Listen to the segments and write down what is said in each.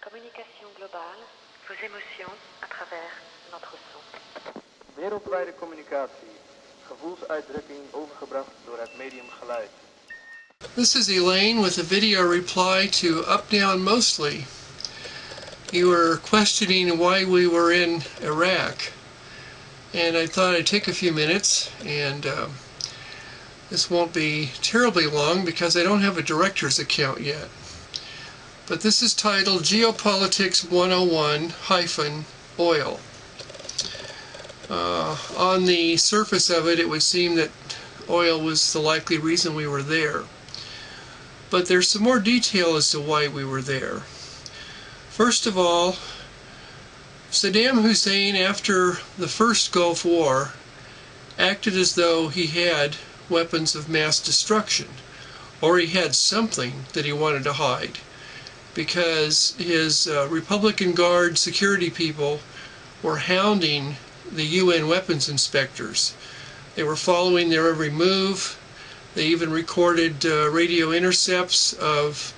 Communication globale, vos émotions à travers notre son. Wereldwijde communicatie, gevoelsuitdrukking overgebracht door het medium geluid. This is Elaine with a video reply to updownmostly. You were questioning why we were in Iraq, and I thought I'd take a few minutes, and this won't be terribly long because I don't have a director's account yet. But this is titled Geopolitics 101-Oil. On the surface of it, it would seem that oil was the likely reason we were there. But there's some more detail as to why we were there. First of all, Saddam Hussein, after the first Gulf War, acted as though he had weapons of mass destruction, or he had something that he wanted to hide, because his Republican Guard security people were hounding the UN weapons inspectors. They were following their every move. They even recorded radio intercepts of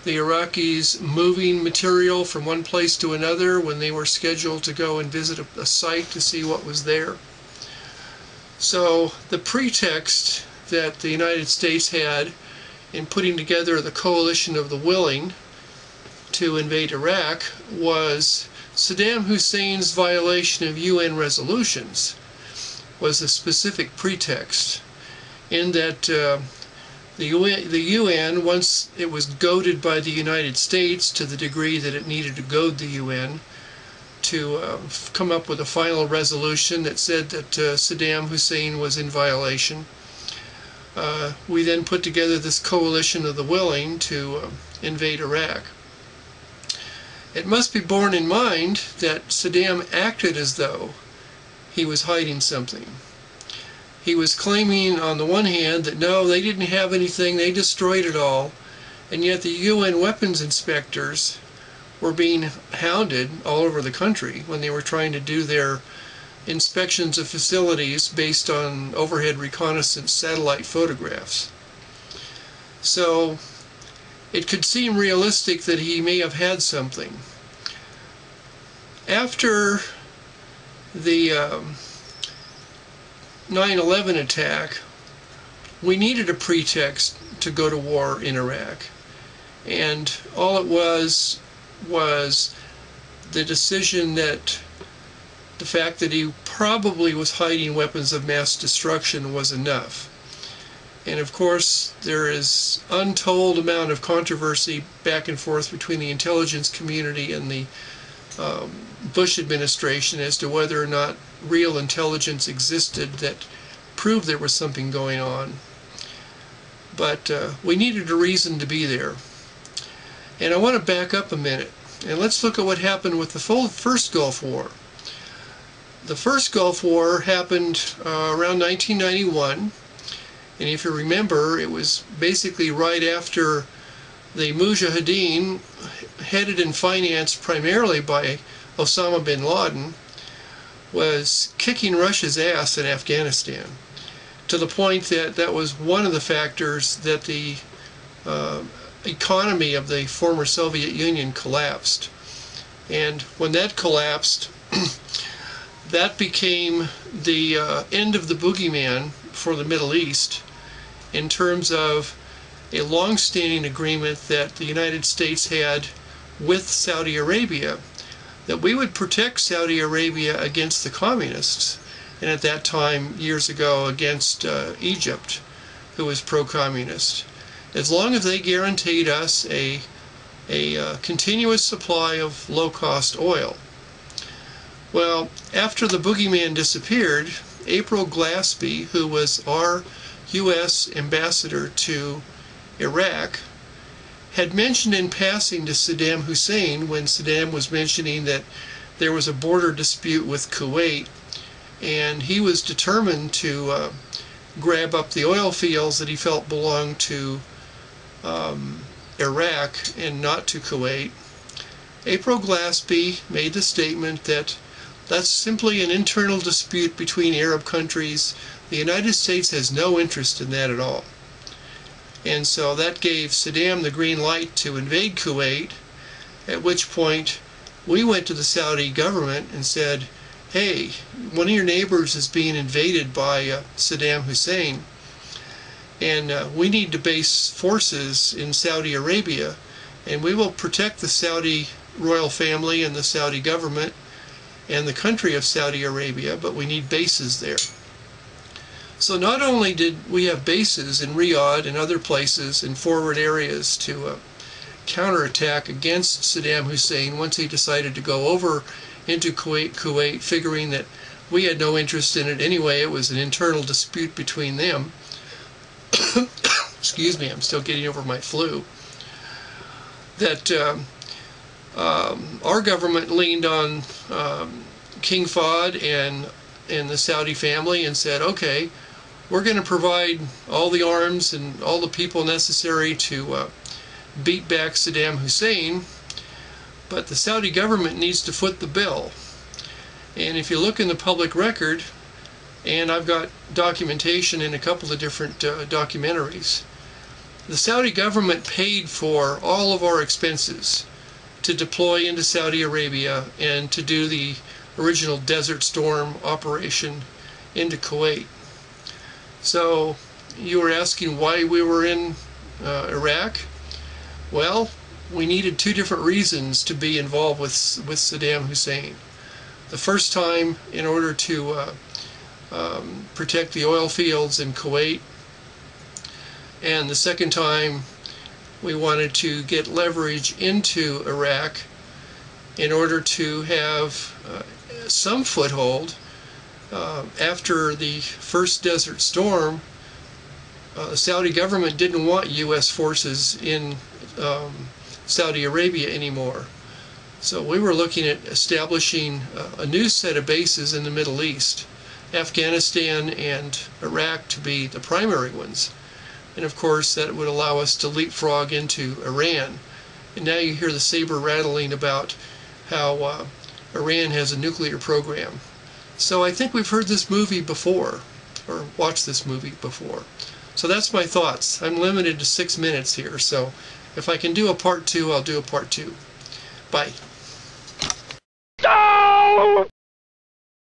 the Iraqis moving material from one place to another when they were scheduled to go and visit a site to see what was there. So the pretext that the United States had in putting together the coalition of the willing to invade Iraq was Saddam Hussein's violation of UN resolutions was a specific pretext, in that the UN, once it was goaded by the United States to the degree that it needed to goad the UN to come up with a final resolution that said that Saddam Hussein was in violation, we then put together this coalition of the willing to invade Iraq. It must be borne in mind that Saddam acted as though he was hiding something. He was claiming on the one hand that no, they didn't have anything, they destroyed it all, and yet the UN weapons inspectors were being hounded all over the country when they were trying to do their inspections of facilities based on overhead reconnaissance satellite photographs. So it could seem realistic that he may have had something. After the 9/11 attack, we needed a pretext to go to war in Iraq. And all it was the decision that the fact that he probably was hiding weapons of mass destruction was enough. And of course, there is untold amount of controversy back and forth between the intelligence community and the Bush administration as to whether or not real intelligence existed that proved there was something going on. But we needed a reason to be there. And I want to back up a minute, and let's look at what happened with the first Gulf War. The first Gulf War happened around 1991. And if you remember, it was basically right after the Mujahideen, headed and financed primarily by Osama bin Laden, was kicking Russia's ass in Afghanistan, to the point that that was one of the factors that the economy of the former Soviet Union collapsed. And when that collapsed, that became the end of the boogeyman for the Middle East, in terms of a long-standing agreement that the United States had with Saudi Arabia, that we would protect Saudi Arabia against the communists, and at that time, years ago, against Egypt, who was pro-communist, as long as they guaranteed us a continuous supply of low-cost oil. Well, after the boogeyman disappeared, April Glaspie, who was our U.S. ambassador to Iraq, had mentioned in passing to Saddam Hussein, when Saddam was mentioning that there was a border dispute with Kuwait, and he was determined to grab up the oil fields that he felt belonged to Iraq and not to Kuwait. April Glaspie made the statement that that's simply an internal dispute between Arab countries. The United States has no interest in that at all. And so that gave Saddam the green light to invade Kuwait, at which point we went to the Saudi government and said, hey, one of your neighbors is being invaded by Saddam Hussein, and we need to base forces in Saudi Arabia, and we will protect the Saudi royal family and the Saudi government and the country of Saudi Arabia, but we need bases there. So not only did we have bases in Riyadh and other places in forward areas to counterattack against Saddam Hussein once he decided to go over into Kuwait, figuring that we had no interest in it anyway. It was an internal dispute between them. Excuse me, I'm still getting over my flu. That our government leaned on King Fahd and the Saudi family and said, okay, we're going to provide all the arms and all the people necessary to beat back Saddam Hussein, but the Saudi government needs to foot the bill. And if you look in the public record, and I've got documentation in a couple of different documentaries, the Saudi government paid for all of our expenses to deploy into Saudi Arabia and to do the original Desert Storm operation into Kuwait. So you were asking why we were in Iraq? Well, we needed two different reasons to be involved with Saddam Hussein. The first time, in order to protect the oil fields in Kuwait, and the second time we wanted to get leverage into Iraq in order to have some foothold. After the first Desert Storm, the Saudi government didn't want U.S. forces in Saudi Arabia anymore. So we were looking at establishing a new set of bases in the Middle East, Afghanistan and Iraq to be the primary ones. And of course that would allow us to leapfrog into Iran. And now you hear the saber rattling about how Iran has a nuclear program. So I think we've heard this movie before, or watched this movie before. So that's my thoughts. I'm limited to 6 minutes here, so if I can do a part 2, I'll do a part 2. Bye.